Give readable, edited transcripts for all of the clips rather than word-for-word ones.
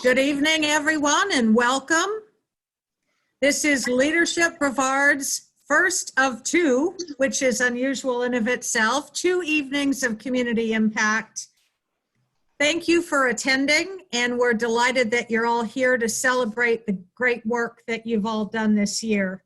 Good evening, everyone, and welcome. This is Leadership Brevard's first of two, which is unusual in of itself, 2 evenings of community impact. Thank you for attending, and we're delighted that you're all here to celebrate the great work that you've all done this year.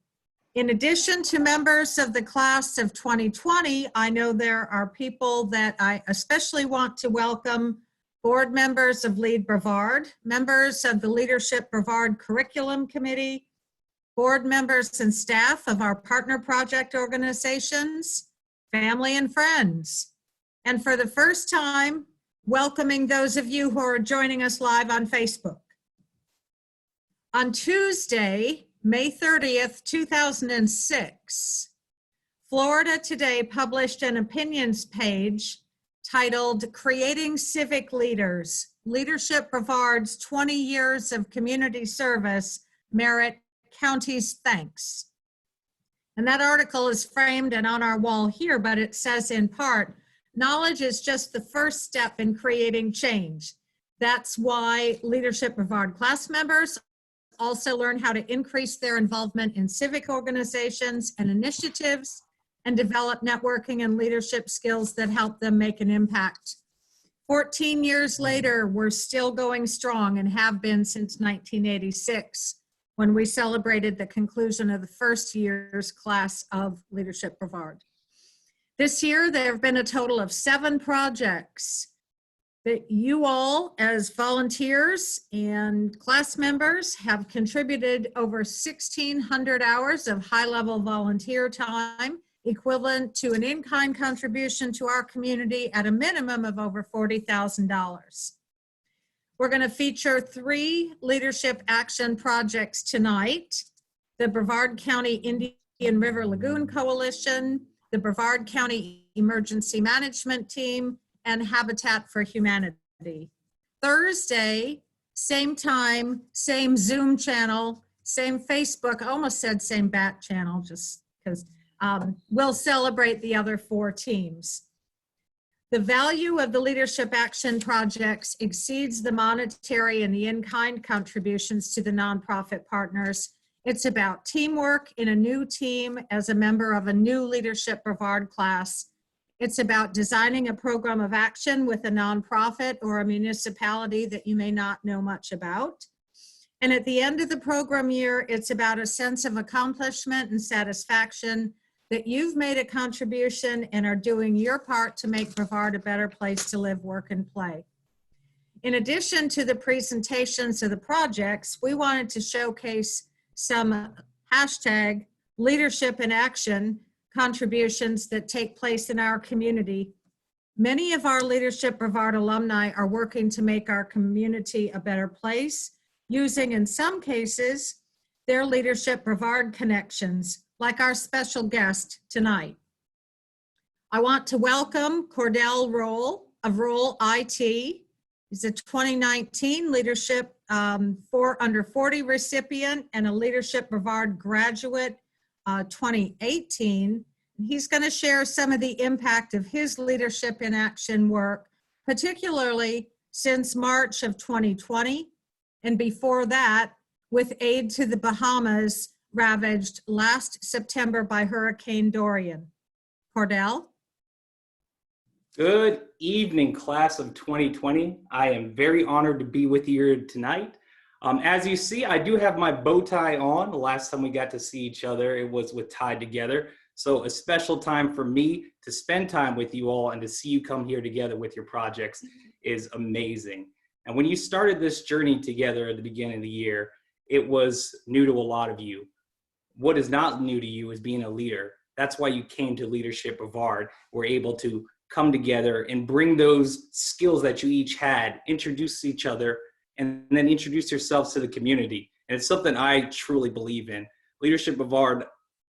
In addition to members of the class of 2020, I know there are people that I especially want to welcome: board members of Lead Brevard, members of the Leadership Brevard Curriculum Committee, board members and staff of our partner project organizations, family and friends. And for the first time, welcoming those of you who are joining us live on Facebook. On Tuesday, May 30th, 2006, Florida Today published an opinions page titled "Creating Civic Leaders, Leadership Brevard's 20 Years of Community Service Merit County's Thanks." And that article is framed and on our wall here, but it says in part, knowledge is just the first step in creating change. That's why Leadership Brevard class members also learn how to increase their involvement in civic organizations and initiatives and develop networking and leadership skills that help them make an impact. 14 years later, we're still going strong and have been since 1986, when we celebrated the conclusion of the first year's class of Leadership Brevard. This year, there have been a total of 7 projects that you all, as volunteers and class members, have contributed over 1,600 hours of high-level volunteer time, equivalent to an in-kind contribution to our community at a minimum of over $40,000. We're going to feature 3 leadership action projects tonight: the Brevard County Indian River Lagoon Coalition, the Brevard County Emergency Management Team, and Habitat for Humanity. Thursday, same time, same Zoom channel, same Facebook, I almost said same bat channel just because we'll celebrate the other 4 teams. The value of the leadership action projects exceeds the monetary and the in-kind contributions to the nonprofit partners. It's about teamwork in a new team as a member of a new Leadership Brevard class. It's about designing a program of action with a nonprofit or a municipality that you may not know much about. And at the end of the program year, it's about a sense of accomplishment and satisfaction that you've made a contribution and are doing your part to make Brevard a better place to live, work, and play. In addition to the presentations of the projects, we wanted to showcase some hashtag leadership in action contributions that take place in our community. Many of our Leadership Brevard alumni are working to make our community a better place, using, in some cases, their Leadership Brevard connections, like our special guest tonight. I want to welcome Cordell Rolle of Rolle IT. He's a 2019 Leadership Under 40 recipient and a Leadership Brevard graduate 2018. He's going to share some of the impact of his leadership in action work, particularly since March of 2020, and before that, with aid to the Bahamas ravaged last September by Hurricane Dorian. Cordell? Good evening, class of 2020. I am very honored to be with you here tonight. As you see, I do have my bow tie on. The last time we got to see each other, it was with Tied Together. So a special time for me to spend time with you all and to see you come here together with your projects is amazing. And when you started this journey together at the beginning of the year, it was new to a lot of you. What is not new to you is being a leader. That's why you came to Leadership Brevard. We're able to come together and bring those skills that you each had, introduce each other, and then introduce yourselves to the community. And it's something I truly believe in. Leadership Brevard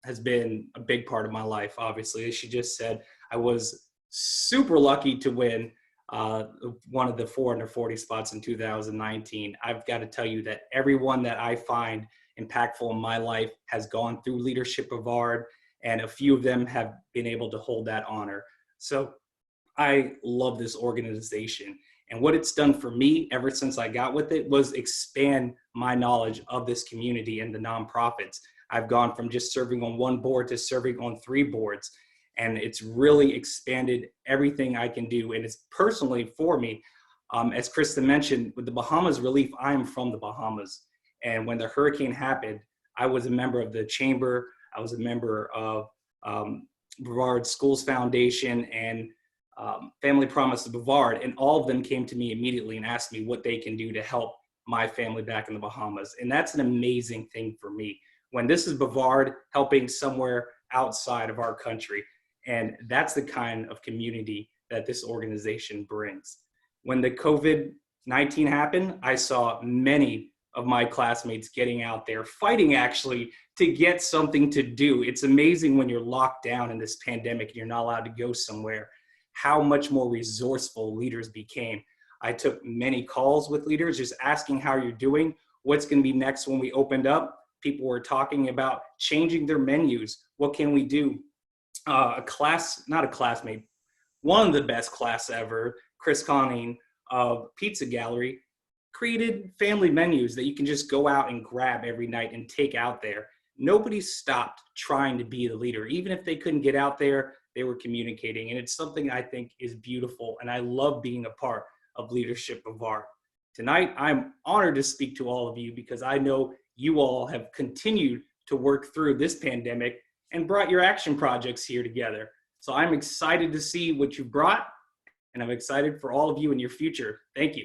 has been a big part of my life, obviously. As she just said, I was super lucky to win one of the 4 under 40 spots in 2019. I've got to tell you that everyone that I find impactful in my life has gone through Leadership Brevard, and a few of them have been able to hold that honor. So I love this organization. And what it's done for me ever since I got with it was expand my knowledge of this community and the nonprofits. I've gone from just serving on one board to serving on 3 boards. And it's really expanded everything I can do. And it's personally for me, as Krista mentioned, with the Bahamas Relief, I am from the Bahamas. And when the hurricane happened, I was a member of the chamber. I was a member of Brevard Schools Foundation and Family Promise of Brevard, and all of them came to me immediately and asked me what they can do to help my family back in the Bahamas. And that's an amazing thing for me. When this is Brevard helping somewhere outside of our country, and that's the kind of community that this organization brings. When the COVID-19 happened, I saw many of my classmates getting out there, fighting actually to get something to do. It's amazing when you're locked down in this pandemic and you're not allowed to go somewhere, how much more resourceful leaders became. I took many calls with leaders just asking how you're doing, what's going to be next when we opened up. People were talking about changing their menus. What can we do? Not a classmate, one of the best class ever, Chris Conning of Pizza Gallery, created family menus that you can just go out and grab every night and take out there. Nobody stopped trying to be the leader. Even if they couldn't get out there, they were communicating. And it's something I think is beautiful. And I love being a part of Leadership Brevard. Tonight, I'm honored to speak to all of you because I know you all have continued to work through this pandemic and brought your action projects here together. So I'm excited to see what you brought, and I'm excited for all of you in your future. Thank you.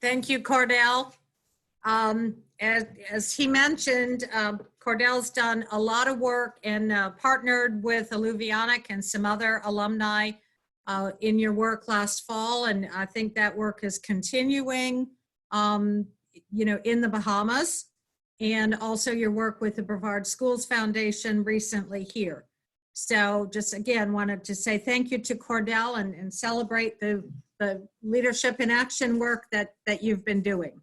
Thank you, Cordell. As he mentioned, Cordell's done a lot of work and partnered with Alluvionic and some other alumni in your work last fall, and I think that work is continuing, in the Bahamas, and also your work with the Brevard Schools Foundation recently here. So just again, wanted to say thank you to Cordell and celebrate the leadership in action work that you've been doing.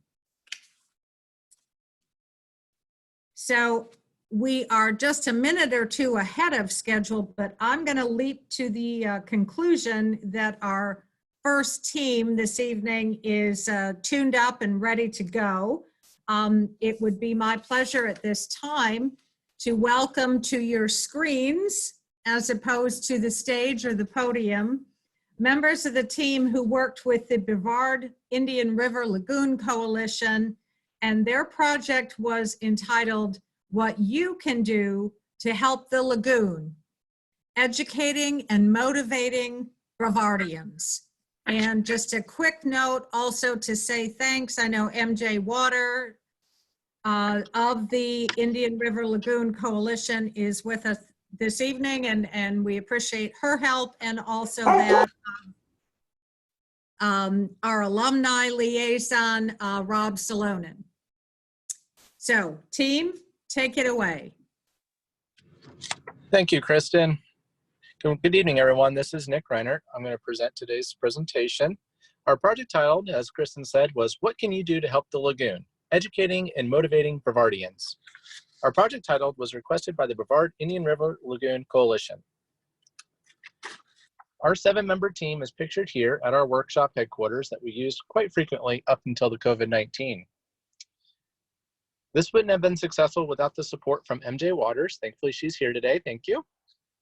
So we are just a minute or two ahead of schedule, but I'm going to leap to the conclusion that our first team this evening is tuned up and ready to go. It would be my pleasure at this time to welcome to your screens, as opposed to the stage or the podium, members of the team who worked with the Brevard Indian River Lagoon Coalition, and their project was entitled What You Can Do to Help the Lagoon, Educating and Motivating Brevardians. And just a quick note also to say thanks. I know MJ Water of the Indian River Lagoon Coalition is with us this evening, and we appreciate her help, and also that our alumni liaison, Rob Salonen. So team, take it away. Thank you, Kristen. Good evening, everyone. This is Nick Reinert. I'm going to present today's presentation. Our project title, as Kristen said, was What Can You Do to Help the Lagoon? Educating and Motivating Brevardians. Our project title was requested by the Brevard Indian River Lagoon Coalition. Our 7-member team is pictured here at our workshop headquarters that we used quite frequently up until the COVID-19. This wouldn't have been successful without the support from MJ Waters. Thankfully, she's here today. Thank you.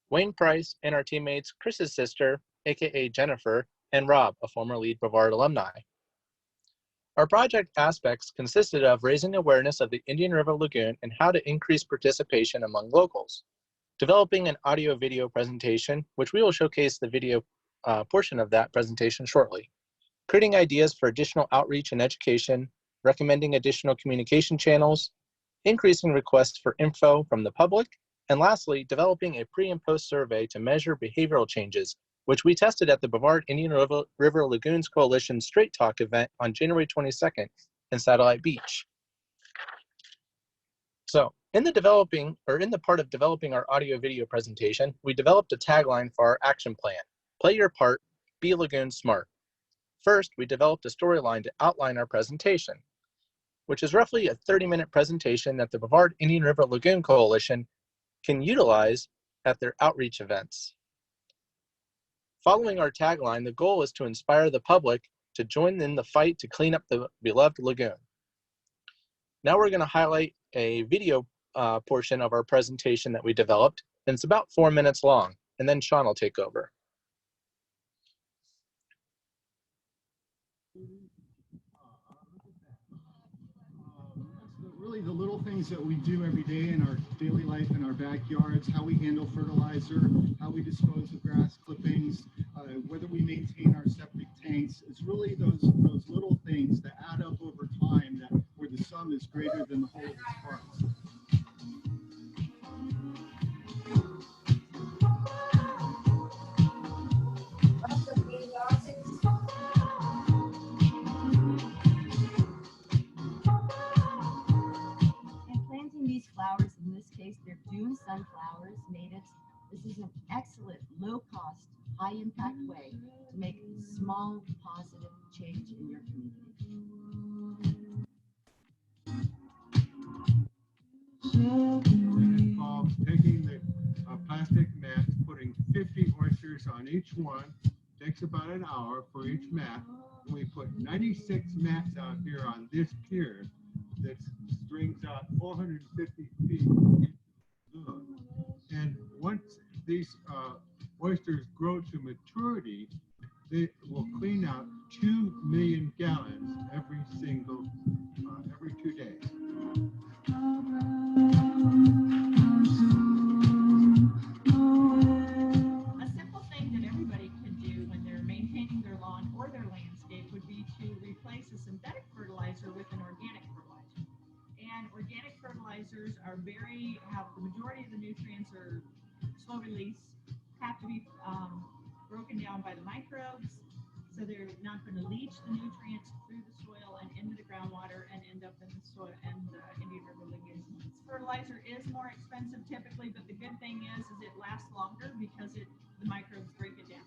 Wayne Price and our teammates, Chris's sister, aka Jennifer, and Rob, a former lead Brevard alumni. Our project aspects consisted of raising awareness of the Indian River Lagoon and how to increase participation among locals, developing an audio-video presentation, which we will showcase the video portion of that presentation shortly, creating ideas for additional outreach and education, recommending additional communication channels, increasing requests for info from the public, and lastly, developing a pre- and post-survey to measure behavioral changes, which we tested at the Brevard Indian River Lagoons Coalition Straight Talk event on January 22nd in Satellite Beach. So in the part of developing our audio-video presentation, we developed a tagline for our action plan: play your part, be Lagoon smart. First, we developed a storyline to outline our presentation, which is roughly a 30-minute presentation that the Brevard Indian River Lagoon Coalition can utilize at their outreach events. Following our tagline, the goal is to inspire the public to join in the fight to clean up the beloved lagoon. Now we're going to highlight a video portion of our presentation that we developed, and it's about 4 minutes long, and then Sean will take over. Really the little things that we do every day in our daily life in our backyards, how we handle fertilizer, how we dispose of grass clippings, whether we maintain our septic tanks. It's really those little things that add up over time, that where the sum is greater than the whole of its parts. These flowers, in this case, they're Dune sunflowers natives. This is an excellent, low-cost, high-impact way to make small, positive change in your It involves taking the plastic mats, putting 50 oysters on each one. Takes about an hour for each mat. And we put 96 mats out here on this pier that strings out 450 feet into the lagoon. And once these oysters grow to maturity, they will clean out 2 million gallons every 2 days. A simple thing that everybody can do when they're maintaining their lawn or their landscape would be to replace a synthetic fertilizer with an organic fertilizer. And organic fertilizers are have the majority of the nutrients are slow release, have to be broken down by the microbes, so they're not going to leach the nutrients through the soil and into the groundwater and end up in the soil and into your lagoons. Fertilizer is more expensive typically, but the good thing is it lasts longer because the microbes break it down.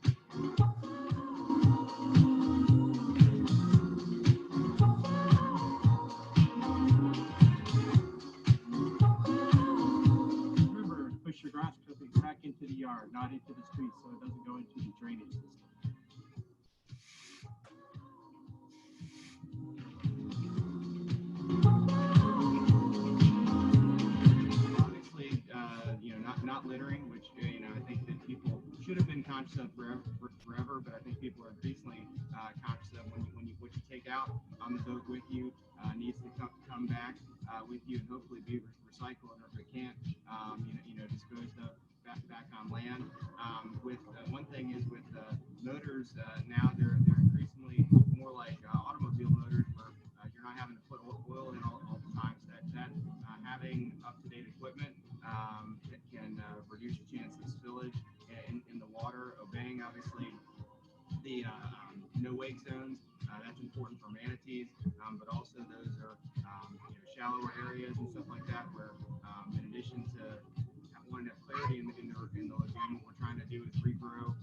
Remember, push your grass clippings back into the yard, not into the street, so it doesn't go into the drainage system. Obviously, not littering, which I think that people should have been conscious of forever, but I think people are increasingly conscious of what you take out on the boat with you needs to come back with you and hopefully be recycled, or if it can't, disposed of back on land. One thing is with motors now, they're increasingly more like automobile motors, where you're not having to put oil in all the time. So that having up-to-date equipment can reduce your chance of spillage in the water. Obeying, obviously, the no wake zones. That's important for manatees, but also those are shallower areas and stuff like that, where in addition to wanting to have clarity in the lagoon, what we're trying to do is regrow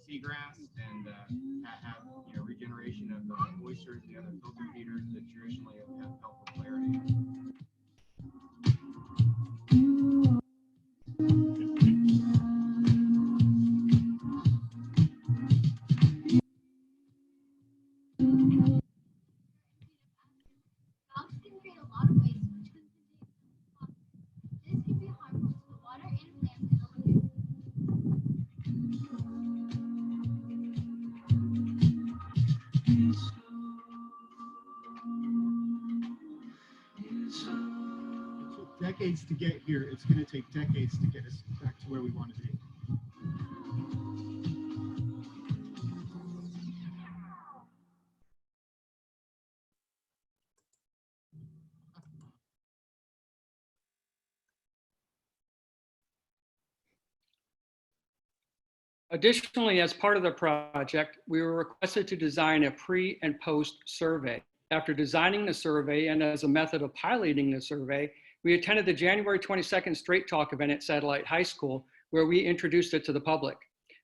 seagrass and have regeneration of oysters and the other filter feeders that traditionally have helped with clarity. Decades to get here. It's going to take decades to get us back to where we want to be. Additionally, as part of the project, we were requested to design a pre and post survey. After designing the survey and as a method of piloting the survey, we attended the January 22nd Straight Talk event at Satellite High School, where we introduced it to the public.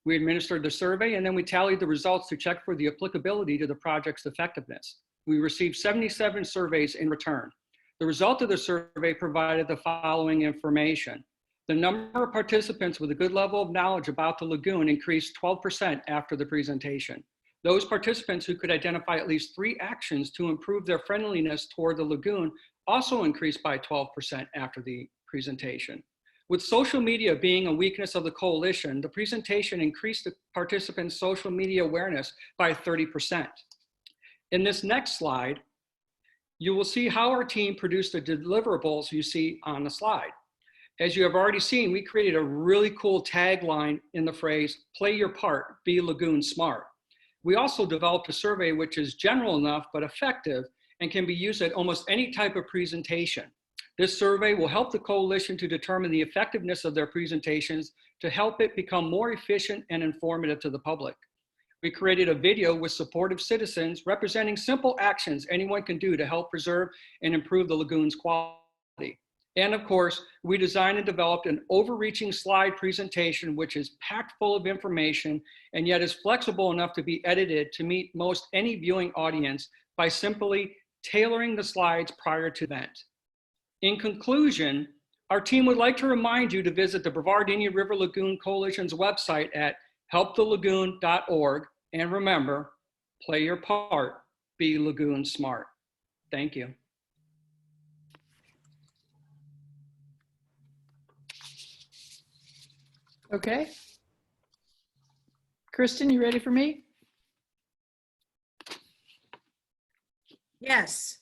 We administered the survey, and then we tallied the results to check for the applicability to the project's effectiveness. We received 77 surveys in return. The result of the survey provided the following information. The number of participants with a good level of knowledge about the lagoon increased 12% after the presentation. Those participants who could identify at least 3 actions to improve their friendliness toward the lagoon also increased by 12% after the presentation. With social media being a weakness of the coalition, the presentation increased the participants' social media awareness by 30%. In this next slide, you will see how our team produced the deliverables you see on the slide. As you have already seen, we created a really cool tagline in the phrase, "Play your part, be Lagoon smart." We also developed a survey which is general enough but effective and can be used at almost any type of presentation. This survey will help the coalition to determine the effectiveness of their presentations to help it become more efficient and informative to the public. We created a video with supportive citizens representing simple actions anyone can do to help preserve and improve the lagoon's quality. And of course, we designed and developed an overreaching slide presentation which is packed full of information and yet is flexible enough to be edited to meet most any viewing audience by simply tailoring the slides prior to the event. In conclusion, our team would like to remind you to visit the Brevard Indian River Lagoon Coalition's website at helpthelagoon.org, and remember, play your part, be Lagoon smart. Thank you. Okay. Kristen, you ready for me? Yes.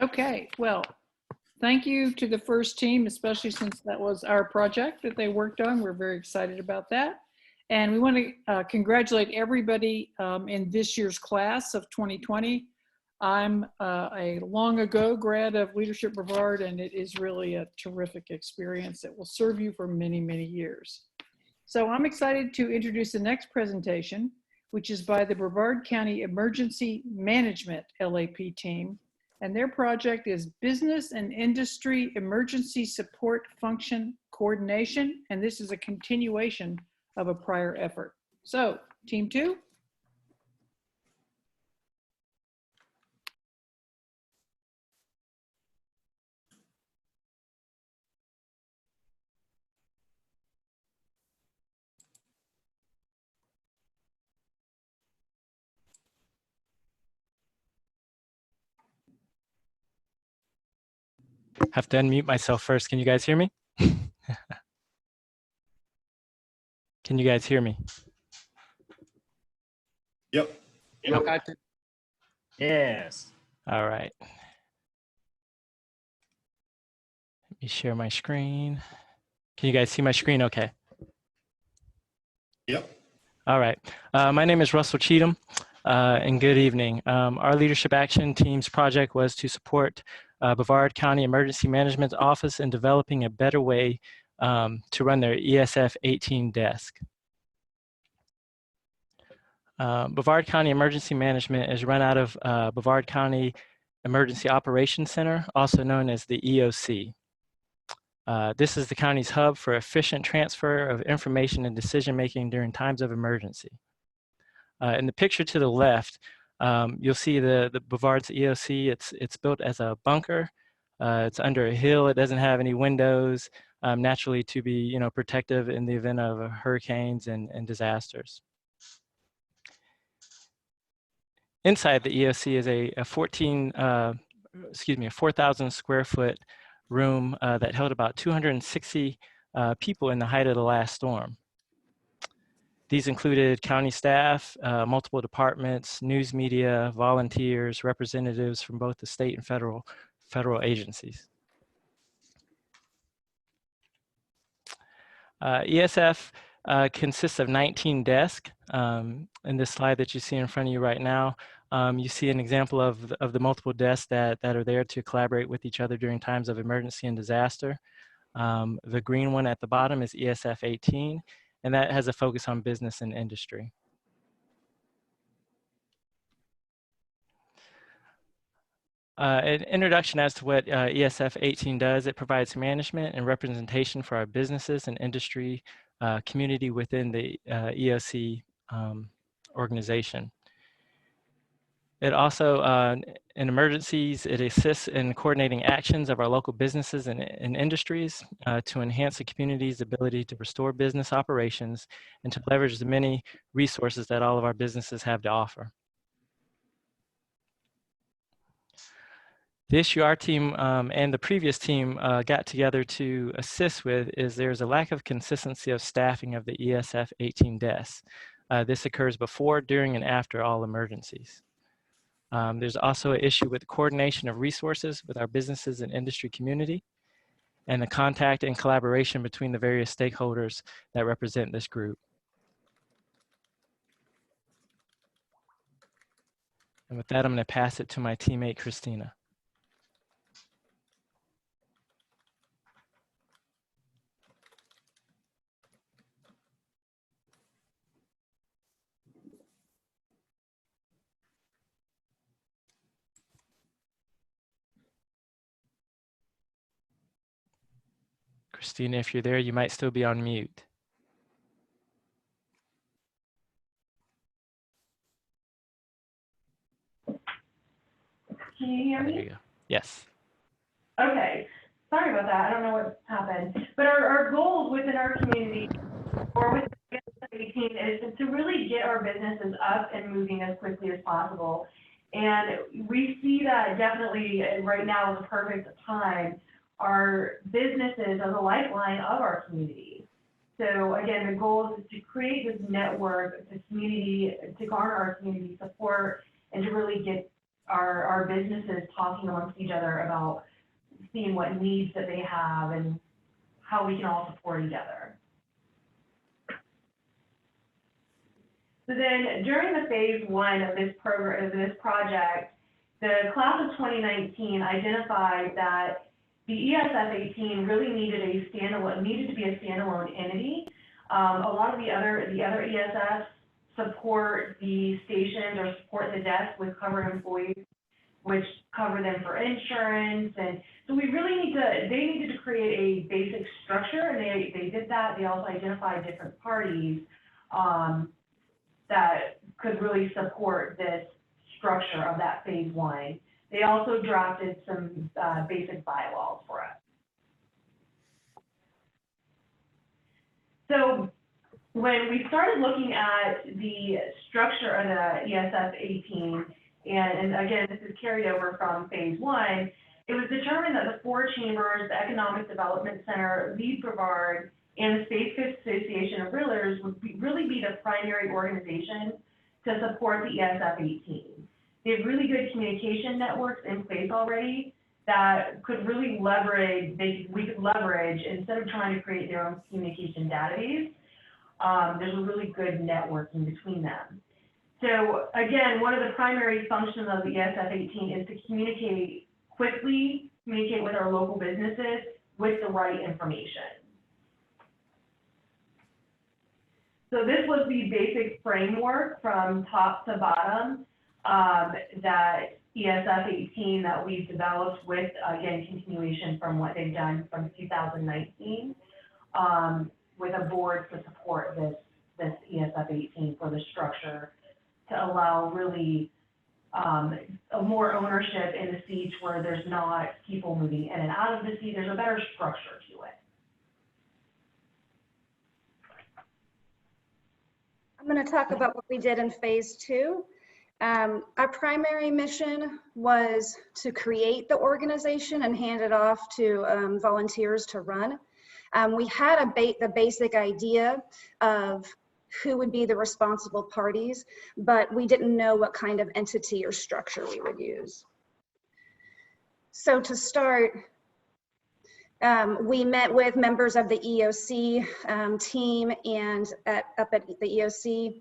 Okay, well, thank you to the first team, especially since that was our project that they worked on. We're very excited about that. And we want to congratulate everybody in this year's class of 2020. I'm a long ago grad of Leadership Brevard, and it is really a terrific experience that will serve you for many, many years. So I'm excited to introduce the next presentation, which is by the Brevard County Emergency Management LAP team. And their project is Business and Industry Emergency Support Function Coordination. And this is a continuation of a prior effort. So, team 2. Have to unmute myself first. Can you guys hear me? Can you guys hear me? Yep. Yep. Yes. All right. Let me share my screen. Can you guys see my screen okay? Yep. All right. My name is Russell Cheatham, and good evening. Our Leadership Action Team's project was to support Brevard County Emergency Management Office in developing a better way to run their ESF 18 desk. Brevard County Emergency Management is run out of Brevard County Emergency Operations Center, also known as the EOC. This is the county's hub for efficient transfer of information and decision-making during times of emergency. In the picture to the left, you'll see the Brevard's EOC. It's built as a bunker. It's under a hill. It doesn't have any windows, naturally to be protective in the event of hurricanes and disasters. Inside the EOC is a 4,000 square foot room that held about 260 people in the height of the last storm. These included county staff, multiple departments, news media, volunteers, representatives from both the state and federal agencies. ESF consists of 19 desks. In this slide that you see in front of you right now, you see an example of the multiple desks that are there to collaborate with each other during times of emergency and disaster. The green one at the bottom is ESF 18, and that has a focus on business and industry. An introduction as to what ESF 18 does: it provides management and representation for our businesses and industry community within the EOC organization. It also, in emergencies, it assists in coordinating actions of our local businesses and industries to enhance the community's ability to restore business operations and to leverage the many resources that all of our businesses have to offer. The issue our team and the previous team got together to assist with is there's a lack of consistency of staffing of the ESF 18 desks. This occurs before, during, and after all emergencies. There's also an issue with coordination of resources with our businesses and industry community, and the contact and collaboration between the various stakeholders that represent this group. And with that, I'm going to pass it to my teammate, Christina. Christina, if you're there, you might still be on mute. Can you hear There me? you go. Yes. Okay. Sorry about that. I don't know what happened. But our goals within our community or with the 18 is to really get our businesses up and moving as quickly as possible. And we see that definitely right now is the perfect time. Our businesses are the lifeline of our community. So again, the goal is to create this network, this community, to garner our community support and to really get our businesses talking amongst each other about seeing what needs that they have and how we can all support each other. So then during the phase one of this program, of this project, the class of 2019 identified that the ESF 18 really needed to be a standalone entity. A lot of the other ESFs support the stations or support the desk with covered employees, which cover them for insurance. And so we really they needed to create a basic structure, and they did that. They also identified different parties that could really support this structure of that phase one. They also drafted some basic bylaws for us. So when we started looking at the structure of the ESF 18, and again, this is carried over from phase one, it was determined that the four chambers, the Economic Development Center, Lead Brevard, and the Space Coast Association of Realtors would really be the primary organization to support the ESF 18. They have really good communication networks in place already that could really leverage, we could leverage, instead of trying to create their own communication database, there's a really good networking between them. So again, one of the primary functions of the ESF 18 is to communicate quickly, communicate with our local businesses with the right information. So this was the basic framework from top to bottom that ESF 18 that we've developed with, again, continuation from what they've done from 2019 with a board to support this ESF 18 for the structure to allow really a more ownership in the seats where there's not people moving in and out of the seat. There's a better structure to it. I'm going to talk about what we did in phase two. Our primary mission was to create the organization and hand it off to volunteers to run. We had the basic idea of who would be the responsible parties, but we didn't know what kind of entity or structure we would use. So to start, we met with members of the EOC team and up at the EOC.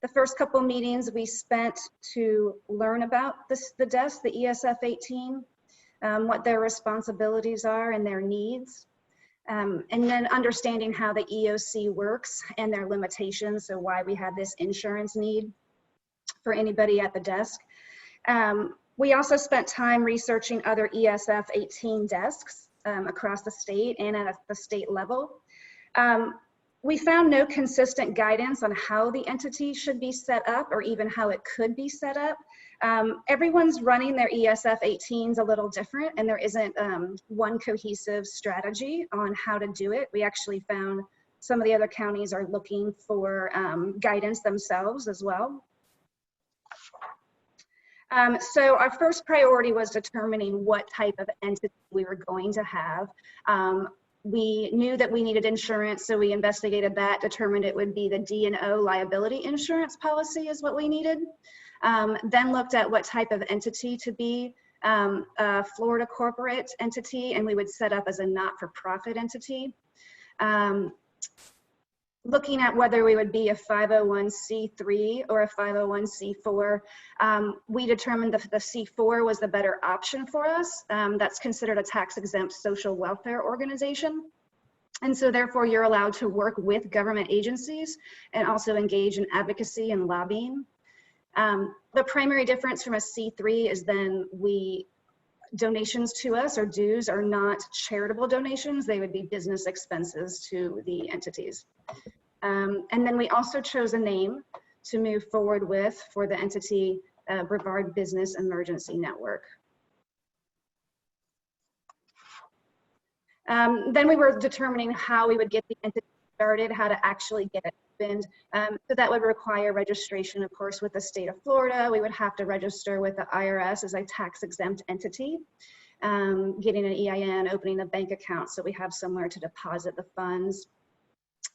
The first couple meetings we spent to learn about the desk, the ESF 18, what their responsibilities are and their needs. And then understanding how the EOC works and their limitations, so why we have this insurance need for anybody at the desk. We also spent time researching other ESF 18 desks across the state and at the state level. We found no consistent guidance on how the entity should be set up or even how it could be set up. Everyone's running their ESF 18s a little different, and there isn't one cohesive strategy on how to do it. We actually found some of the other counties are looking for guidance themselves as well. So our first priority was determining what type of entity we were going to have. We knew that we needed insurance, so we investigated that, determined it would be the D&O liability insurance policy is what we needed. Then looked at what type of entity to be, a Florida corporate entity, and we would set up as a not-for-profit entity. Looking at whether we would be a 501c3 or a 501c4, we determined that the C4 was the better option for us. That's considered a tax-exempt social welfare organization. And so therefore you're allowed to work with government agencies and also engage in advocacy and lobbying. The primary difference from a C3 is then donations to us or dues are not charitable donations. They would be business expenses to the entities. And then we also chose a name to move forward with for the entity, Brevard Business Emergency Network. Then we were determining how we would get the entity started, how to actually get it opened. So that would require registration, of course, with the state of Florida. We would have to register with the IRS as a tax-exempt entity, getting an EIN, opening a bank account so we have somewhere to deposit the funds.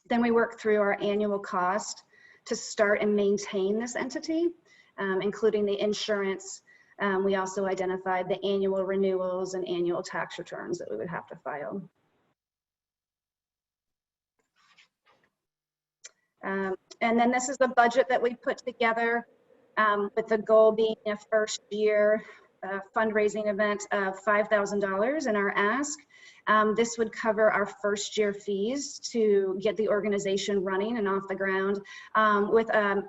Then we work through our annual cost to start and maintain this entity, including the insurance. We also identified the annual renewals and annual tax returns that we would have to file. And then this is the budget that we put together with the goal being a first year fundraising event of $5,000 in our ask. This would cover our first year fees to get the organization running and off the ground with an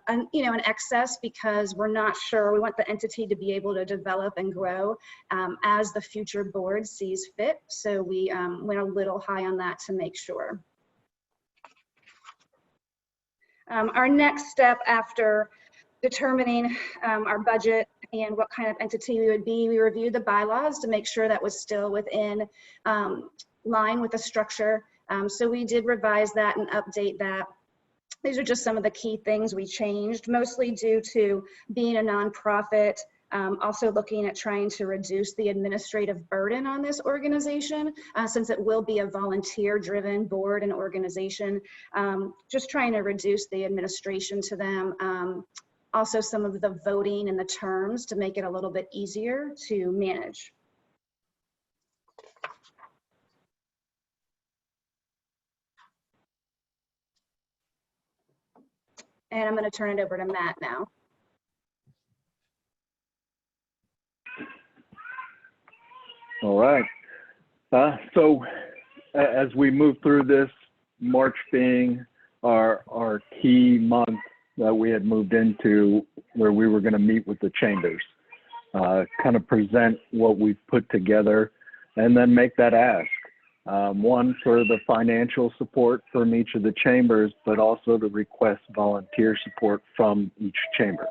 excess, because we're not sure. We want the entity to be able to develop and grow as the future board sees fit. So we went a little high on that to make sure. Our next step after determining our budget and what kind of entity we would be, we reviewed the bylaws to make sure that was still within line with the structure. So we did revise that and update that. These are just some of the key things we changed, mostly due to being a nonprofit, also looking at trying to reduce the administrative burden on this organization, since it will be a volunteer-driven board and organization, just trying to reduce the administration to them. Also some of the voting and the terms to make it a little bit easier to manage. And I'm going to turn it over to Matt now. All right. So as we move through this, March being our key month that we had moved into, where we were going to meet with the chambers, kind of present what we've put together, and then make that ask. One, for the financial support from each of the chambers, but also to request volunteer support from each chamber.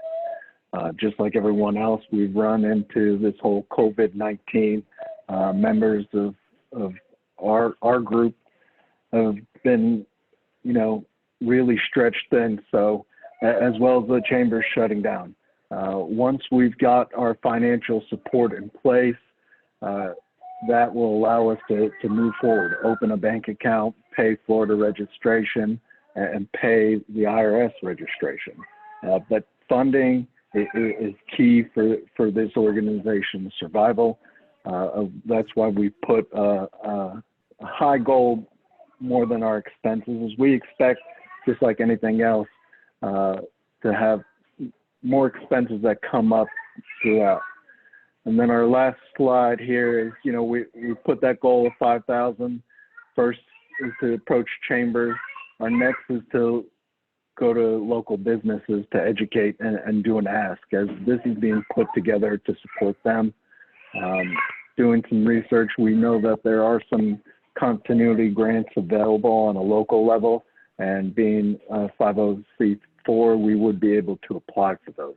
Just like everyone else, we've run into this whole COVID-19. Members of our group have been, really stretched thin. So, as well as the chambers shutting down. Once we've got our financial support in place, that will allow us to move forward, open a bank account, pay Florida registration, and pay the IRS registration. But funding is key for this organization's survival. That's why we put a high goal more than our expenses. We expect, just like anything else, to have more expenses that come up throughout. And then our last slide here is, we put that goal of 5,000. First is to approach chambers. Our next is to go to local businesses to educate and do an ask, as this is being put together to support them. Doing some research, we know that there are some continuity grants available on a local level, and being 501c4, we would be able to apply for those.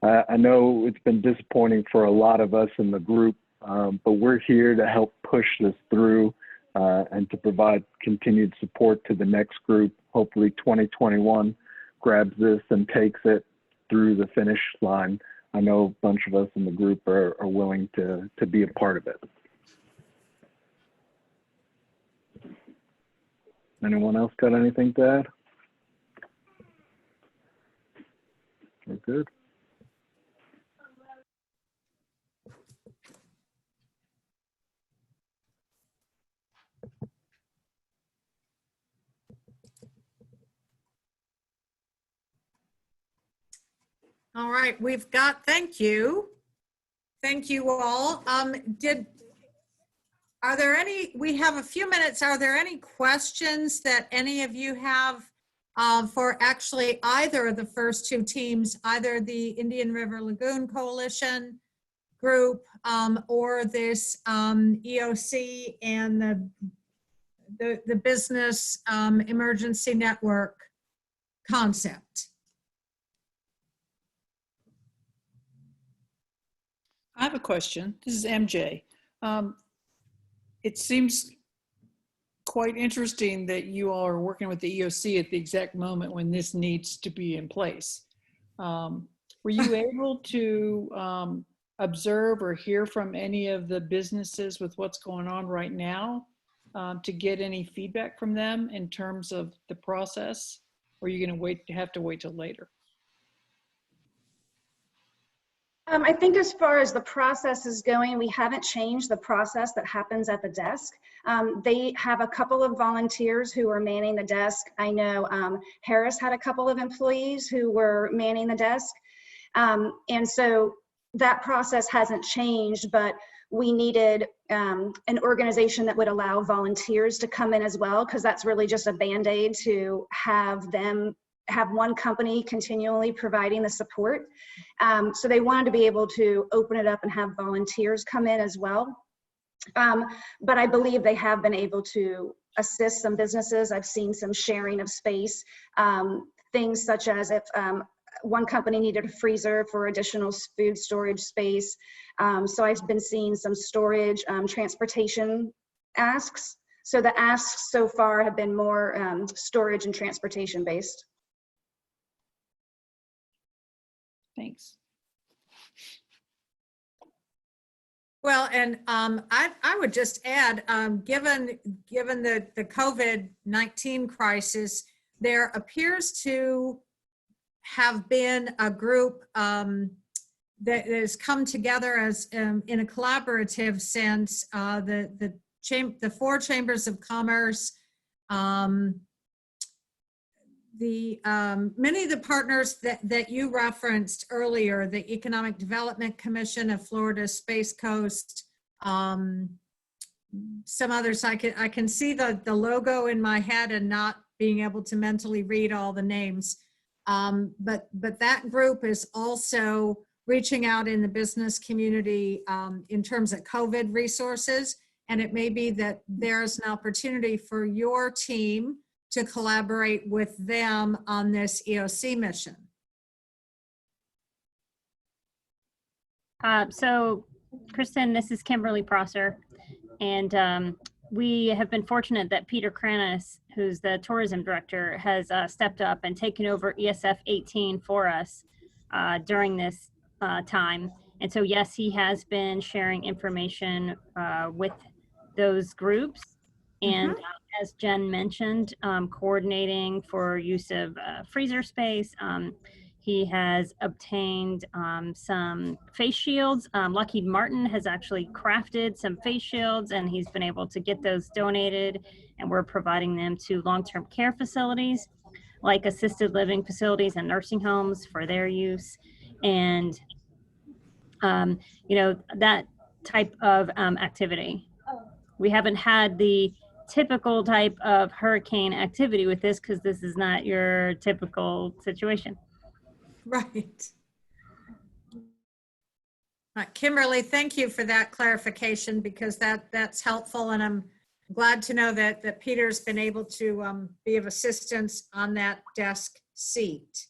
I know it's been disappointing for a lot of us in the group, but we're here to help push this through and to provide continued support to the next group. Hopefully 2021 grabs this and takes it through the finish line. I know a bunch of us in the group are willing to be a part of it. Anyone else got anything to add? We're good. All right, we've got, thank you. Thank you all. Are there any, we have a few minutes, are there any questions that any of you have for actually either of the first two teams, either the Indian River Lagoon Coalition group or this EOC and the business emergency network concept? I have a question. This is MJ. It seems quite interesting that you all are working with the EOC at the exact moment when this needs to be in place. Were you able to observe or hear from any of the businesses with what's going on right now to get any feedback from them in terms of the process? Or are you going to have to wait till later? I think as far as the process is going, we haven't changed the process that happens at the desk. They have a couple of volunteers who are manning the desk. I know Harris had a couple of employees who were manning the desk. And so that process hasn't changed, but we needed an organization that would allow volunteers to come in as well, because that's really just a Band-Aid to have one company continually providing the support. So they wanted to be able to open it up and have volunteers come in as well. But I believe they have been able to assist some businesses. I've seen some sharing of space, things such as if one company needed a freezer for additional food storage space. So I've been seeing some storage, transportation asks. So the asks so far have been more storage and transportation based. Thanks. Well, and I would just add, given the COVID-19 crisis, there appears to have been a group that has come together as in a collaborative sense. The 4 chambers of commerce, many of the partners that you referenced earlier, the Economic Development Commission of Florida, Space Coast, some others. I can see the logo in my head and not being able to mentally read all the names. But that group is also reaching out in the business community in terms of COVID resources. And it may be that there's an opportunity for your team to collaborate with them on this EOC mission. So, Kristen, this is Kimberly Prosser, and we have been fortunate that Peter Kranis, who's the tourism director, has stepped up and taken over ESF 18 for us during this time. And so, yes, he has been sharing information with those groups. And as Jen mentioned, coordinating for use of freezer space. He has obtained some face shields. Lockheed Martin has actually crafted some face shields, and he's been able to get those donated, and we're providing them to long-term care facilities like assisted living facilities and nursing homes for their use. And, you know, that type of activity. We haven't had the typical type of hurricane activity with this because this is not your typical situation. Right. Kimberly, thank you for that clarification, because that's helpful, and I'm glad to know that Peter's been able to be of assistance on that desk seat.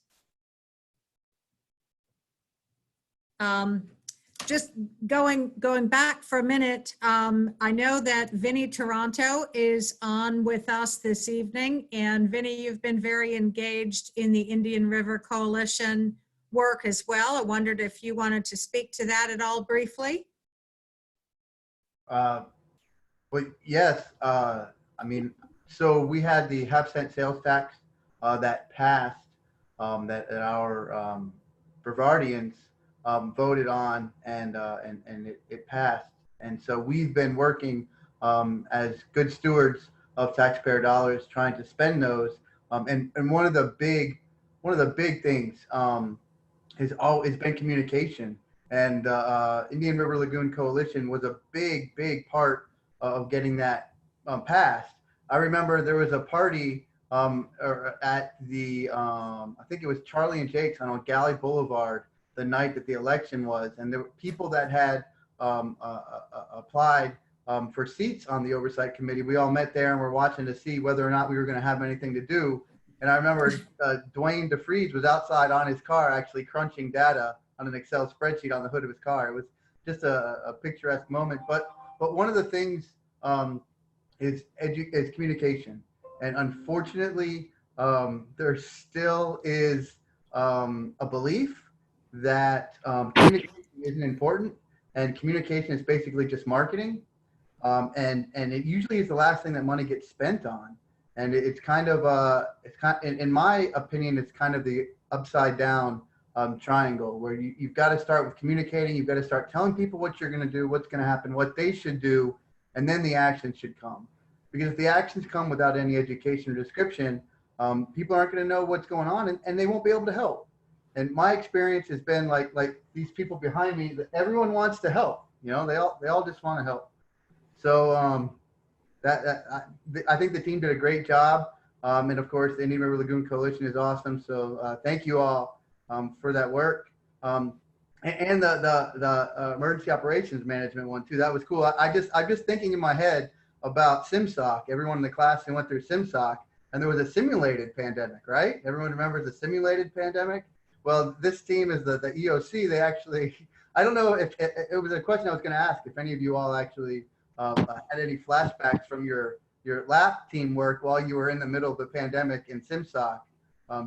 Just going back for a minute, I know that Vinnie Toronto is on with us this evening. And Vinnie, you've been very engaged in the Indian River Coalition work as well. I wondered if you wanted to speak to that at all briefly. But yes, I mean, so we had the half-cent sales tax that passed, that our Brevardians voted on, and it passed. And so we've been working as good stewards of taxpayer dollars, trying to spend those. And one of the big things has been communication. And Indian River Lagoon Coalition was a big part of getting that passed. I remember there was a party at the, I think it was Charlie and Jake's on Galley Boulevard the night that the election was. And there were people that had applied for seats on the oversight committee. We all met there and were watching to see whether or not we were going to have anything to do. And I remember Dwayne DeFries was outside on his car actually crunching data on an Excel spreadsheet on the hood of his car. It was just a picturesque moment. But one of the things is communication. And unfortunately, there still is a belief that communication isn't important, and communication is basically just marketing. And it usually is the last thing that money gets spent on. And it's kind of, in my opinion, it's kind of the upside down triangle, where you've got to start with communicating. You've got to start telling people what you're going to do, what's going to happen, what they should do, and then the action should come. Because if the actions come without any education or description, people aren't going to know what's going on, and they won't be able to help. And my experience has been like these people behind me, that everyone wants to help. You know, they all just want to help. So I think the team did a great job. And of course, the Indian River Lagoon Coalition is awesome. So thank you all for that work. And the emergency operations management one too. That was cool. I'm just thinking in my head about SimSoc. Everyone in the class who went through SimSoc, and there was a simulated pandemic, right? Everyone remembers the simulated pandemic? Well, this team is the EOC. They actually, I don't know if it was a question I was going to ask, if any of you all actually had any flashbacks from your lab team work while you were in the middle of the pandemic in SimSoc,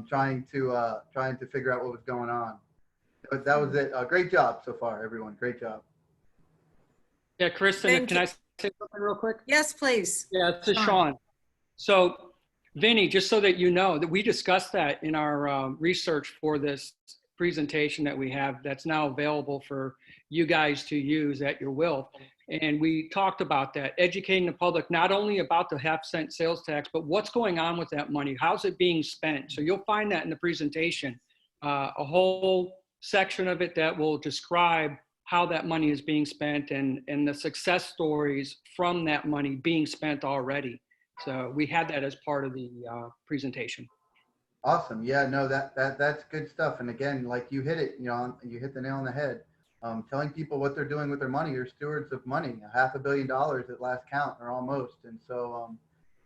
trying to figure out what was going on. But that was it. Great job so far, everyone. Great job. Yeah, Kristen, can I say something real quick? Yes, please. Yeah, it's a Sean. So, Vinny, just so that you know, that we discussed that in our research for this presentation that we have that's now available for you guys to use at your will. And we talked about that, educating the public, not only about the half-cent sales tax, but what's going on with that money. How's it being spent? So you'll find that in the presentation, a whole section of it that will describe how that money is being spent and the success stories from that money being spent already. So we had that as part of the presentation. Awesome. Yeah, no, that's good stuff. And again, like you hit it, you hit the nail on the head. Telling people what they're doing with their money. You're stewards of money, $500 million at last count, or almost. And so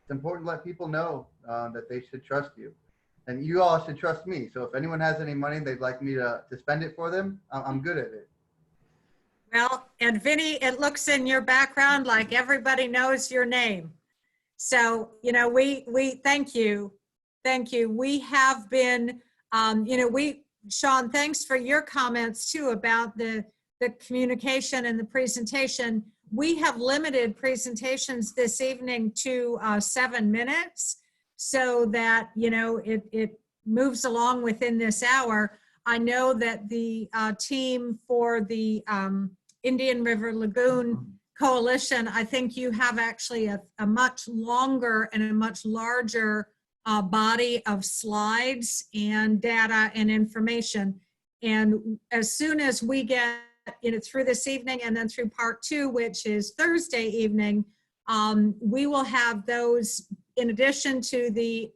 it's important to let people know that they should trust you. And you all should trust me. So if anyone has any money they'd like me to spend it for them, I'm good at it. Well, and Vinny, it looks in your background like everybody knows your name. So, we thank you. Thank you. We have been, Sean, thanks for your comments too about the communication and the presentation. We have limited presentations this evening to 7 minutes so that, it moves along within this hour. I know that the team for the Indian River Lagoon Coalition, I think you have actually a much longer and a much larger body of slides and data and information. And as soon as we get through this evening and then through part 2, which is Thursday evening, we will have those in addition to the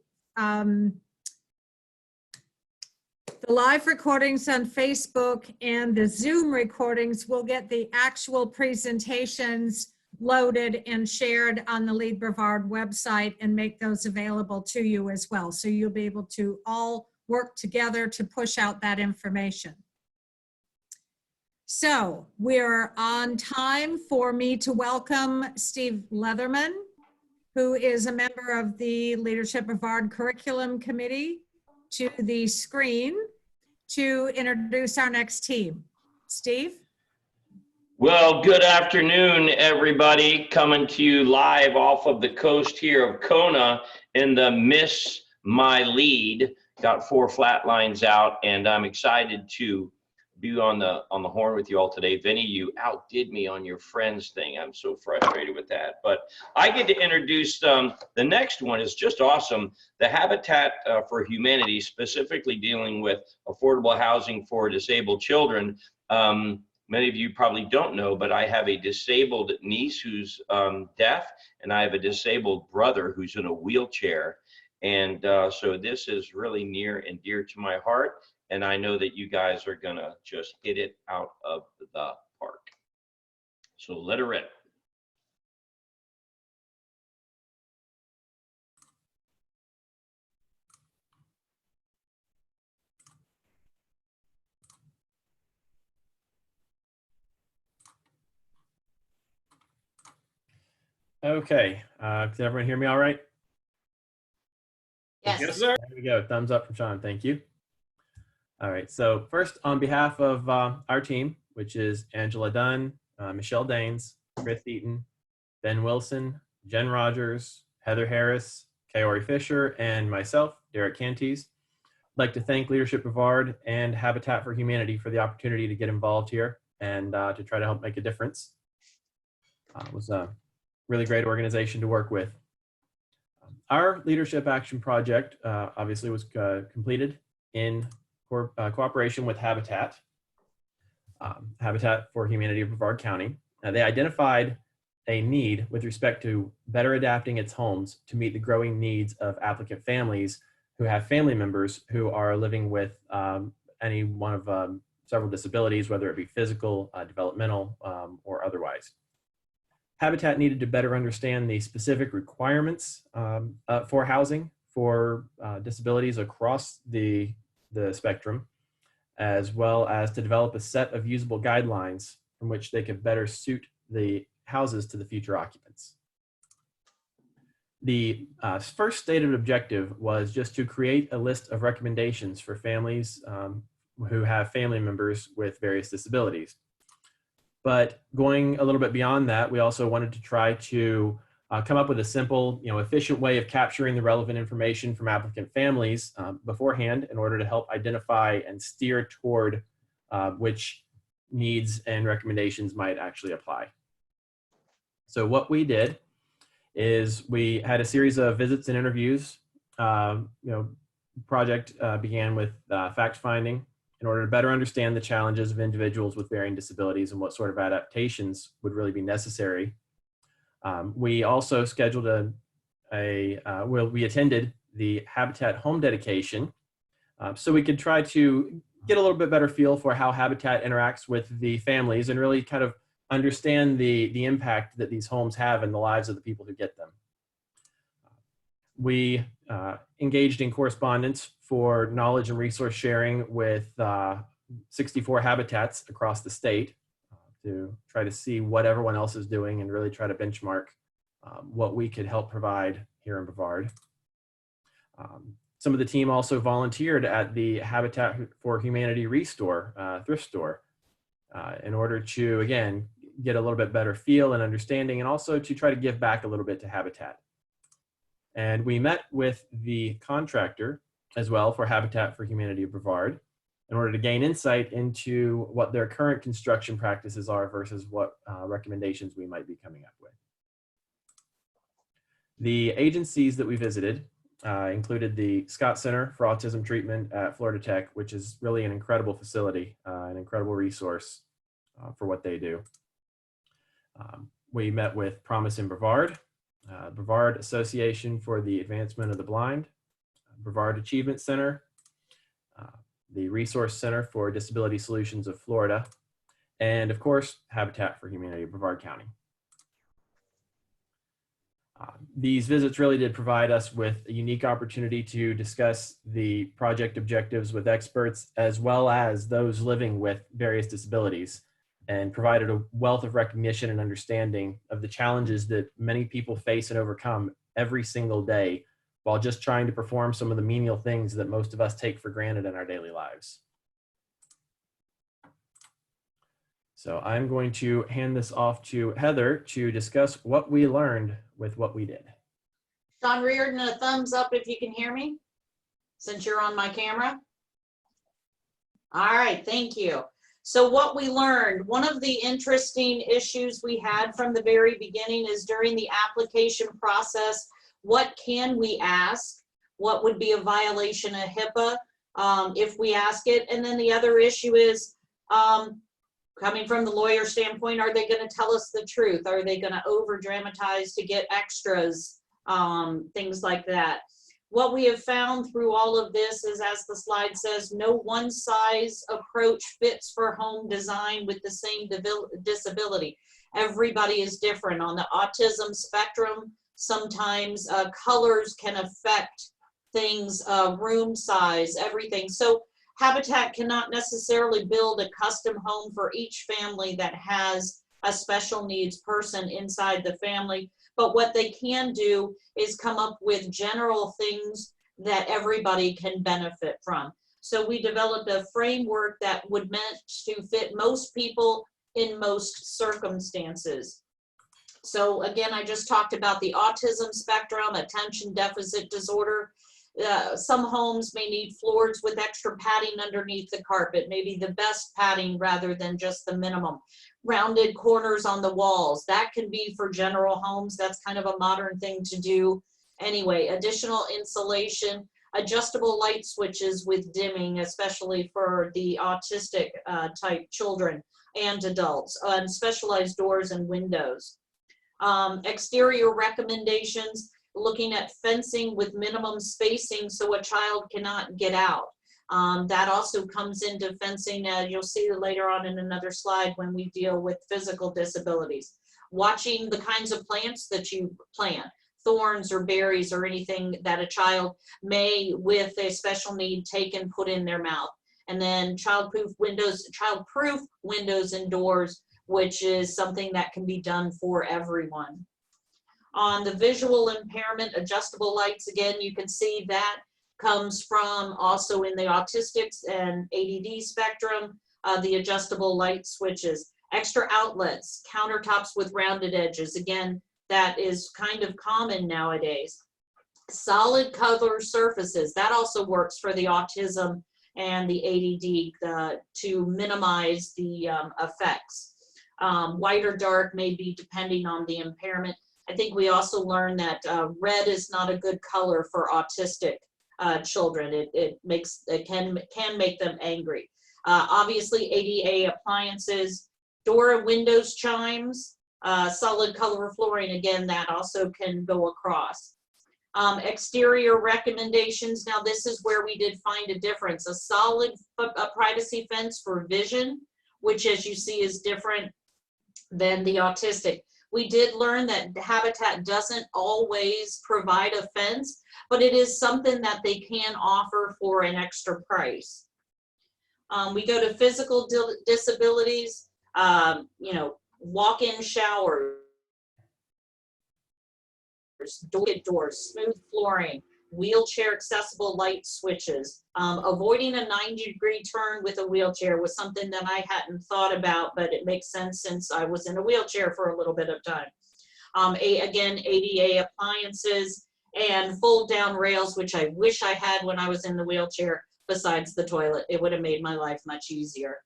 live recordings on Facebook and the Zoom recordings. We'll get the actual presentations loaded and shared on the Lead Brevard website and make those available to you as well. So you'll be able to all work together to push out that information. So we're on time for me to welcome Steve Leatherman, who is a member of the Leadership Brevard Curriculum Committee, to the screen to introduce our next team. Steve? Well, good afternoon, everybody. Coming to you live off of the coast here of Kona in the Miss My Lead. Got 4 flat lines out, and I'm excited to be on the horn with you all today. Vinny, you outdid me on your friends thing. I'm so frustrated with that. But I get to introduce the next one. Is just awesome. The Habitat for Humanity, specifically dealing with affordable housing for disabled children. Many of you probably don't know, but I have a disabled niece who's deaf, and I have a disabled brother who's in a wheelchair. And so this is really near and dear to my heart. And I know that you guys are gonna just hit it out of the park. So let her rip. Okay, can everyone hear me all right? Yes, sir. There we go, thumbs up from Sean, thank you. All right, so first on behalf of our team, which is Angela Dunn, Michelle Daines, Chris Eaton, Ben Wilson, Jen Rogers, Heather Harris, Kaori Fisher, and myself, Derek Canties. I'd like to thank Leadership Brevard and Habitat for Humanity for the opportunity to get involved here and to try to help make a difference. It was a really great organization to work with. Our Leadership Action Project obviously was completed in cooperation with Habitat, Habitat for Humanity of Brevard County. They identified a need with respect to better adapting its homes to meet the growing needs of applicant families who have family members who are living with any one of several disabilities, whether it be physical, developmental, or otherwise. Habitat needed to better understand the specific requirements for housing for disabilities across the spectrum, as well as to develop a set of usable guidelines from which they could better suit the houses to the future occupants. The first stated objective was just to create a list of recommendations for families who have family members with various disabilities. But going a little bit beyond that, we also wanted to try to come up with a simple, efficient way of capturing the relevant information from applicant families beforehand in order to help identify and steer toward which needs and recommendations might actually apply. So what we did is we had a series of visits and interviews. Project began with fact finding in order to better understand the challenges of individuals with varying disabilities and what sort of adaptations would really be necessary. We also scheduled we attended the Habitat home dedication so we could try to get a little bit better feel for how Habitat interacts with the families and really kind of understand the impact that these homes have in the lives of the people who get them. We engaged in correspondence for knowledge and resource sharing with 64 habitats across the state to try to see what everyone else is doing and really try to benchmark what we could help provide here in Brevard. Some of the team also volunteered at the Habitat for Humanity Restore thrift store in order to, again, get a little bit better feel and understanding, and also to try to give back a little bit to Habitat. And we met with the contractor as well for Habitat for Humanity of Brevard in order to gain insight into what their current construction practices are versus what recommendations we might be coming up with. The agencies that we visited included the Scott Center for Autism Treatment at Florida Tech, which is really an incredible facility, an incredible resource for what they do. We met with Promise in Brevard, Brevard Association for the Advancement of the Blind, Brevard Achievement Center, the Resource Center for Disability Solutions of Florida, and of course, Habitat for Humanity of Brevard County. These visits really did provide us with a unique opportunity to discuss the project objectives with experts, as well as those living with various disabilities. and provided a wealth of recognition and understanding of the challenges that many people face and overcome every single day while just trying to perform some of the menial things that most of us take for granted in our daily lives. So I'm going to hand this off to Heather to discuss what we learned with what we did. Sean Reardon, a thumbs up if you can hear me, since you're on my camera. All right, thank you. So what we learned, one of the interesting issues we had from the very beginning is during the application process, what can we ask? What would be a violation of HIPAA if we ask it? And then the other issue is, coming from the lawyer standpoint, are they going to tell us the truth? Are they going to over dramatize to get extras? Things like that. What we have found through all of this is, as the slide says, no one size approach fits for home design with the same disability. Everybody is different. On the autism spectrum, sometimes colors can affect things, room size, everything. So Habitat cannot necessarily build a custom home for each family that has a special needs person inside the family. But what they can do is come up with general things that everybody can benefit from. So we developed a framework that would meant to fit most people in most circumstances. So again, I just talked about the autism spectrum, attention deficit disorder. Some homes may need floors with extra padding underneath the carpet, maybe the best padding rather than just the minimum. Rounded corners on the walls, that can be for general homes. That's kind of a modern thing to do anyway. Additional insulation, adjustable light switches with dimming, especially for the autistic type children and adults, and specialized doors and windows. Exterior recommendations, looking at fencing with minimum spacing so a child cannot get out. That also comes into fencing, you'll see later on in another slide when we deal with physical disabilities. Watching the kinds of plants that you plant, thorns or berries or anything that a child may, with a special need, take and put in their mouth. And then childproof windows and doors, which is something that can be done for everyone. On the visual impairment, adjustable lights, again, you can see that comes from also in the autistics and ADD spectrum, the adjustable light switches. Extra outlets, countertops with rounded edges. Again, that is kind of common nowadays. Solid color surfaces, that also works for the autism and the ADD to minimize the effects. White or dark may be depending on the impairment. I think we also learned that red is not a good color for autistic children. It can make them angry. Obviously, ADA appliances, door and windows chimes, solid color flooring, again, that also can go across. Exterior recommendations, now this is where we did find a difference. A solid privacy fence for vision, which as you see is different than the autistic. We did learn that Habitat doesn't always provide a fence, but it is something that they can offer for an extra price. We go to physical disabilities, you know, walk-in showers, doors, smooth flooring, wheelchair accessible light switches. Avoiding a 90-degree turn with a wheelchair was something that I hadn't thought about, but it makes sense since I was in a wheelchair for a little bit of time. Again, ADA appliances and fold down rails, which I wish I had when I was in the wheelchair, besides the toilet. It would have made my life much easier.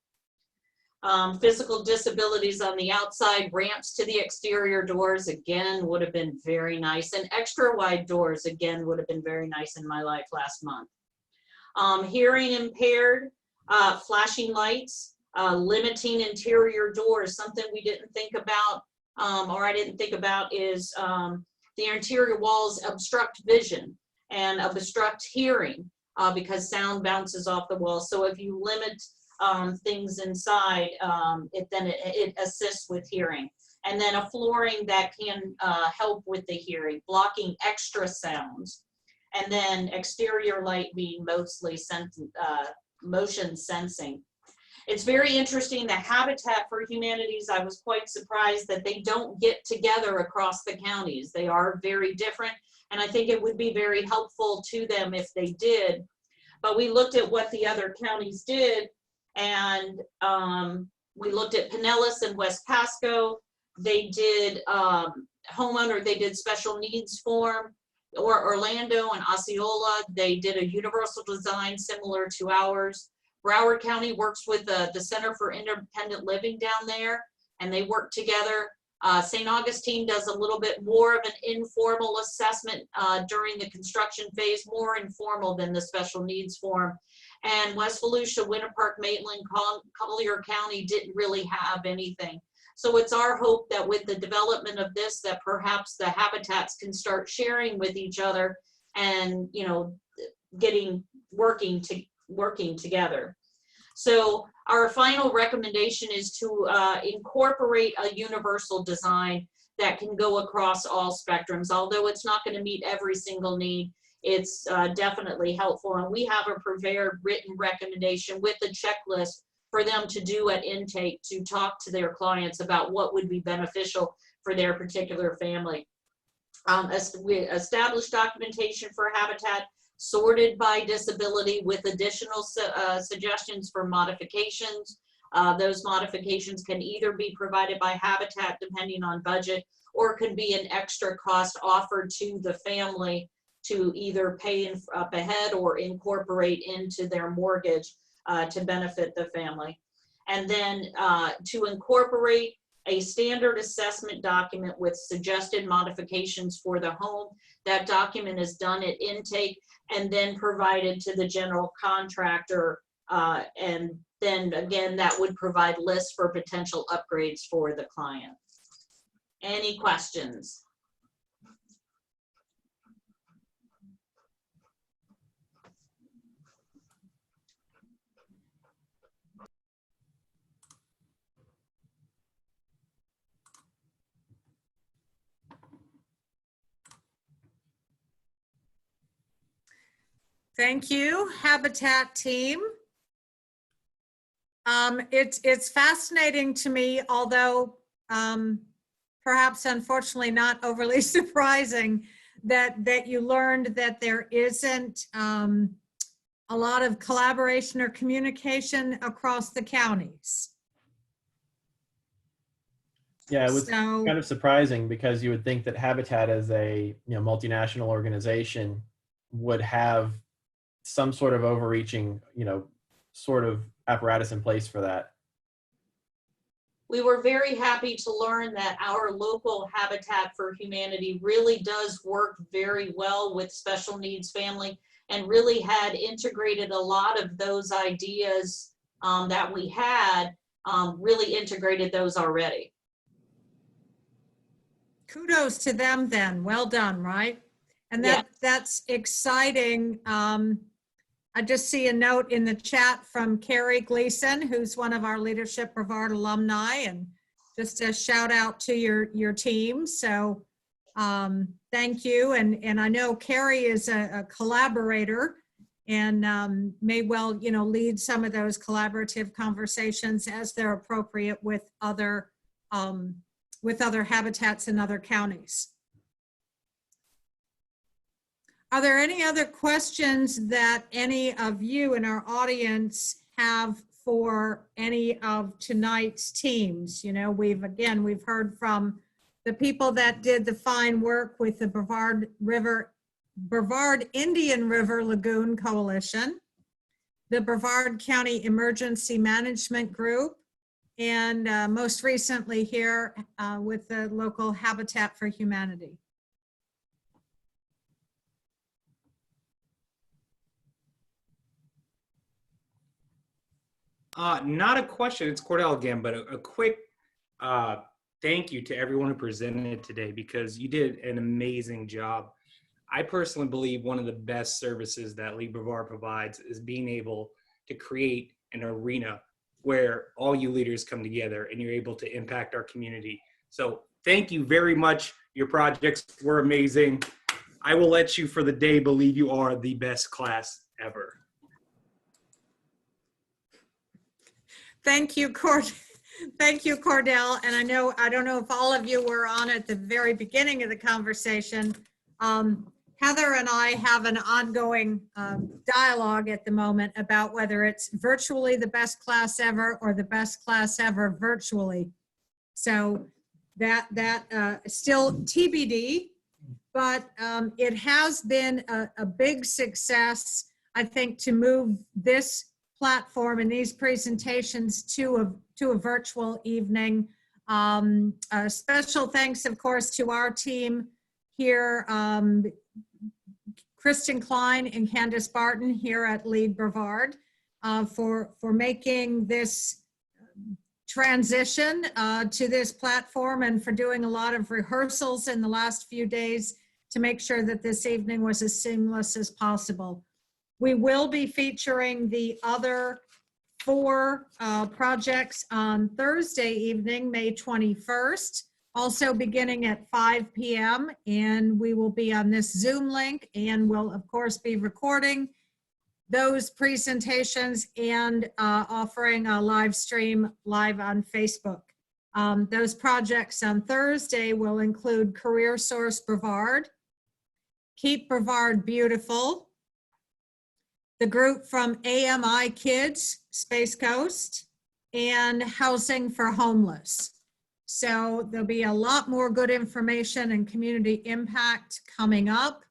Physical disabilities on the outside, ramps to the exterior doors, again, would have been very nice. And extra wide doors, again, would have been very nice in my life last month. Hearing impaired, flashing lights, limiting interior doors, something we didn't think about, or I didn't think about is the interior walls obstruct vision and obstruct hearing because sound bounces off the wall. So if you limit things inside, it assists with hearing. And then a flooring that can help with the hearing, blocking extra sounds. And then exterior light being mostly motion sensing. It's very interesting that Habitat for Humanities, I was quite surprised that they don't get together across the counties. They are very different, and I think it would be very helpful to them if they did. But we looked at what the other counties did, and we looked at Pinellas and West Pasco. They did they did special needs form, or Orlando and Osceola. They did a universal design similar to ours. Broward County works with the Center for Independent Living down there, and they work together. St. Augustine does a little bit more of an informal assessment during the construction phase, more informal than the special needs form. And West Volusia, Winter Park, Maitland, Collier County didn't really have anything. So it's our hope that with the development of this, that perhaps the habitats can start sharing with each other and, you know, working together. So our final recommendation is to incorporate a universal design that can go across all spectrums. Although it's not going to meet every single need, it's definitely helpful. And we have a prepared written recommendation with a checklist for them to do at intake to talk to their clients about what would be beneficial for their particular family. We established documentation for Habitat, sorted by disability with additional suggestions for modifications. Those modifications can either be provided by Habitat depending on budget, or could be an extra cost offered to the family to either pay up ahead or incorporate into their mortgage to benefit the family. And then to incorporate a standard assessment document with suggested modifications for the home. That document is done at intake and then provided to the general contractor. And then again, that would provide lists for potential upgrades for the client. Any questions? Thank you, Habitat team. It's fascinating to me, although perhaps unfortunately not overly surprising, that you learned that there isn't a lot of collaboration or communication across the counties. Yeah, it was So, kind of surprising because you would think that Habitat as a multinational organization would have some sort of overreaching, sort of apparatus in place for that. We were very happy to learn that our local Habitat for Humanity really does work very well with special needs family, and really had integrated a lot of those ideas that we had, really integrated those already. kudos to them then. Well done, right? And that's exciting. I just see a note in the chat from Carrie Gleason, who's one of our Leadership Brevard alumni, and just a shout out to your team. So thank you. And I know Carrie is a collaborator and may well, lead some of those collaborative conversations as they're appropriate with other habitats in other counties. Are there any other questions that any of you in our audience have for any of tonight's teams? We've heard from the people that did the fine work with the Brevard Indian River Lagoon Coalition, the Brevard County Emergency Management Group, and most recently here with the local Habitat for Humanity. Not a question, it's Cordell again, but a quick thank you to everyone who presented today, because you did an amazing job. I personally believe one of the best services that League Brevard provides is being able to create an arena where all you leaders come together and you're able to impact our community. So thank you very much. Your projects were amazing. I will let you for the day believe you are the best class ever. Thank you, Thank you, Cordell. And I don't know if all of you were on at the very beginning of the conversation. Heather and I have an ongoing dialogue at the moment about whether it's virtually the best class ever or the best class ever virtually. So that still TBD, but it has been a big success, I think, to move this platform and these presentations to a virtual evening. Special thanks, of course, to our team here, Kristen Klein and Candace Barton here at Lead Brevard, for making this transition to this platform and for doing a lot of rehearsals in the last few days to make sure that this evening was as seamless as possible. We will be featuring the other 4 projects on Thursday evening, May 21st, also beginning at 5 p.m. And we will be on this Zoom link and will, of course, be recording those presentations and offering a live stream live on Facebook. Those projects on Thursday will include Career Source Brevard, Keep Brevard Beautiful, the group from AMI Kids, Space Coast, and Housing for Homeless. So there'll be a lot more good information and community impact coming up.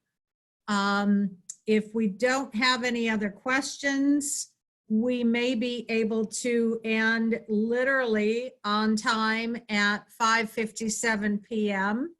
If we don't have any other questions, we may be able to end literally on time at 5:57 p.m.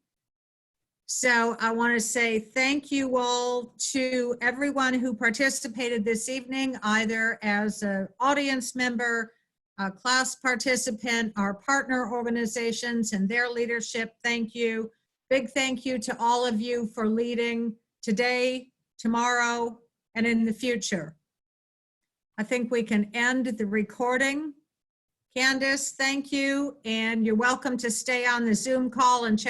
So I want to say thank you all to everyone who participated this evening, either as an audience member, a class participant, our partner organizations and their leadership. Thank you. Big thank you to all of you for leading today, tomorrow, and in the future. I think we can end the recording. Candace, thank you. And you're welcome to stay on the Zoom call and chat.